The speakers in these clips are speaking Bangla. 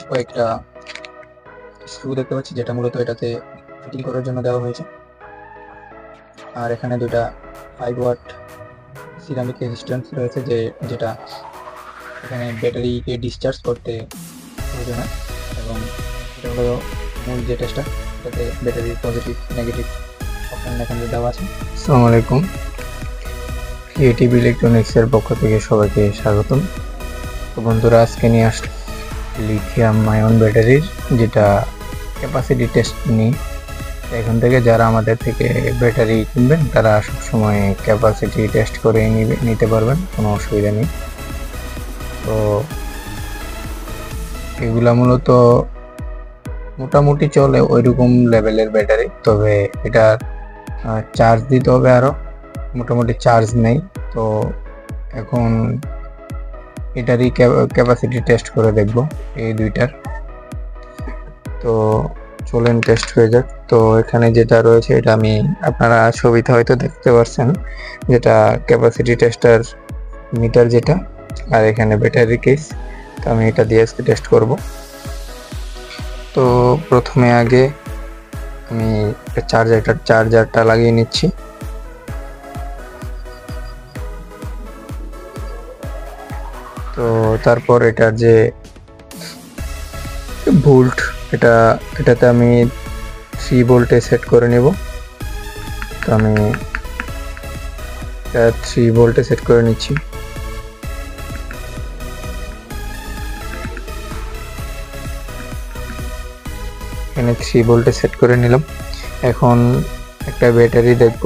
কয়েকটা স্ক্রু দেখতে পাচ্ছি, যেটা মূলত এটাতে ফিটিং করার জন্য দেওয়া হয়েছে। আর এখানে দুটা 5 ওয়াট সিরামিক রেজিস্ট্যান্স রয়েছে, যেটা এখানে ব্যাটারিকে ডিসচার্জ করতে প্রয়োজন হয়। এবং এটা হলো মূল যে টেস্টটা, এটাতে ব্যাটারির পজিটিভ নেগেটিভ অপশন এখানে দেওয়া আছে। আসসালামু আলাইকুম, ক্রিয়েটিভ ইলেকট্রনিক্সের পক্ষ থেকে সবাইকে স্বাগতম। তো বন্ধুরা, আজকে নিয়ে আসলে লিথিয়াম আয়ন ব্যাটারির যেটা ক্যাপাসিটি টেস্ট নিয়ে। এখান থেকে যারা আমাদের থেকে ব্যাটারি কিনবেন তারা সবসময় ক্যাপাসিটি টেস্ট করে নিতে পারবেন, কোনো অসুবিধা নেই। তো এগুলা মূলত মোটামুটি চলে ওইরকম লেভেলের ব্যাটারি, তবে এটা চার্জ দিতে হবে, আরও মোটামুটি চার্জ নেই। তো এখন এটারই ক্যাপাসিটি টেস্ট করে দেখব এই দুইটার। তো চলেন টেস্ট হয়ে যাক। তো এখানে যেটা রয়েছে এটা আমি আপনারা ছবিতে হয়তো দেখতে পাচ্ছেন, যেটা ক্যাপাসিটি টেস্টার মিটার যেটা, আর এখানে ব্যাটারি কেস। তো আমি এটা দিয়ে আজকে টেস্ট করব। তো প্রথমে আগে আমি চার্জারটা লাগিয়ে নিচ্ছি। তো তারপর এটার যে ভোল্ট, এটাতে আমি 3 ভোল্টে সেট করে নেব। তো আমি 3 ভোল্টে সেট করে নিচ্ছি। এখানে 3 ভোল্টে সেট করে নিলাম। এখন একটা ব্যাটারি দেখব,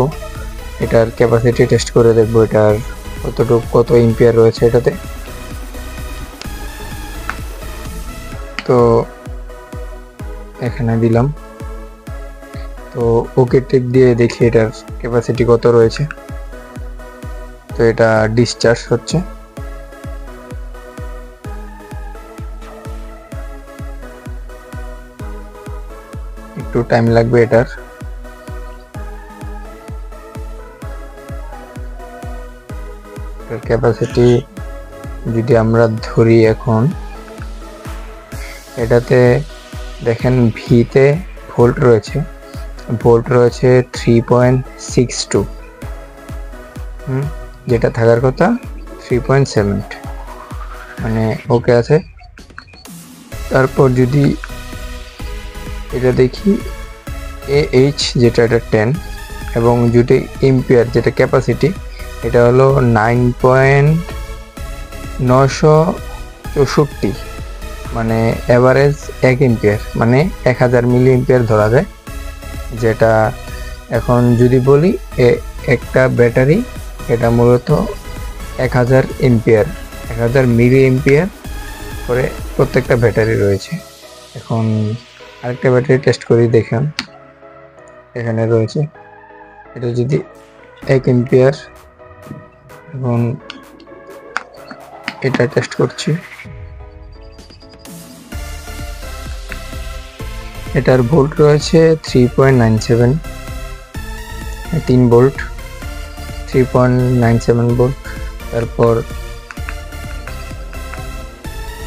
এটার ক্যাপাসিটি টেস্ট করে দেখব এটার কত এম্পিয়ার রয়েছে এটাতে। তো এখানে দিলাম। তো ওকে টিপ দিয়ে দেখি এটার ক্যাপাসিটি কত রয়েছে। তো এটা ডিসচার্জ হচ্ছে। একটু টাইম লাগবে এটার। ক্যাপাসিটি যদি আমরা ধরি, এখন এটাতে দেখেন ভিতে ভোল্ট রয়েছে 3.62, যেটা থাকার কথা 3.7, মানে ওকে আছে। তারপর যদি এটা দেখি AH, যেটা এটা 10, এবং যদি এম্পিয়ার যেটা ক্যাপাসিটি, এটা হলো 9.964, মানে এভারেজ 1 এম্পিয়ার, মানে 1000 মিলি এম্পিয়ার ধরা যায়। যেটা এখন যদি বলি একটা ব্যাটারি, এটা মূলত 1000 এম্পিয়ার, 1000 মিলি এম্পিয়ার করে প্রত্যেকটা ব্যাটারি রয়েছে। এখন আরেকটা ব্যাটারি টেস্ট করি, দেখেন এখানে রয়েছে, এটা যদি 1 এম্পিয়ার, এবং এটা টেস্ট করছি। এটার ভোল্ট রয়েছে 3.97, 3 ভোল্ট, 3.97 ভোল্ট। তারপর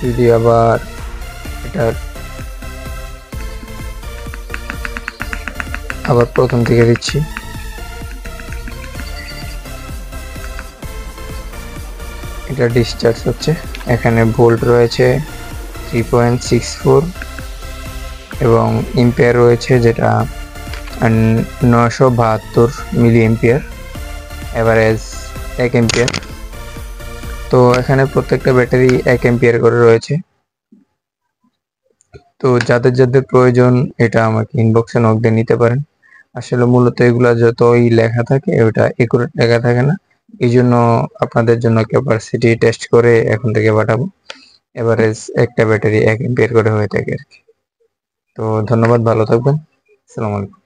যদি আবার এটার প্রথম থেকে দিচ্ছি, এটা ডিসচার্জ হচ্ছে। এখানে ভোল্ট রয়েছে 3.64, এবং এম্পিয়ার রয়েছে যেটা 972 মিলি এম্পিয়ার, এভারেজ 1 এম্পিয়ার। তো এখানে প্রত্যেকটা ব্যাটারি 1 এম্পিয়ার করে রয়েছে। তো যাদের যাদের প্রয়োজন, এটা আমাকে ইনবক্সে নক দিয়ে নিতে পারেন। আসলে মূলত এগুলা যতই লেখা থাকে, ওটা একুরেট লেখা থাকে না, এই জন্য আপনাদের জন্য ক্যাপাসিটি টেস্ট করে এখন থেকে পাঠাবো। এভারেজ একটা ব্যাটারি 1 এম্পিয়ার করে হয়ে থাকে আর কি। তো ধন্যবাদ, ভালো থাকবেন, আসসালামু আলাইকুম।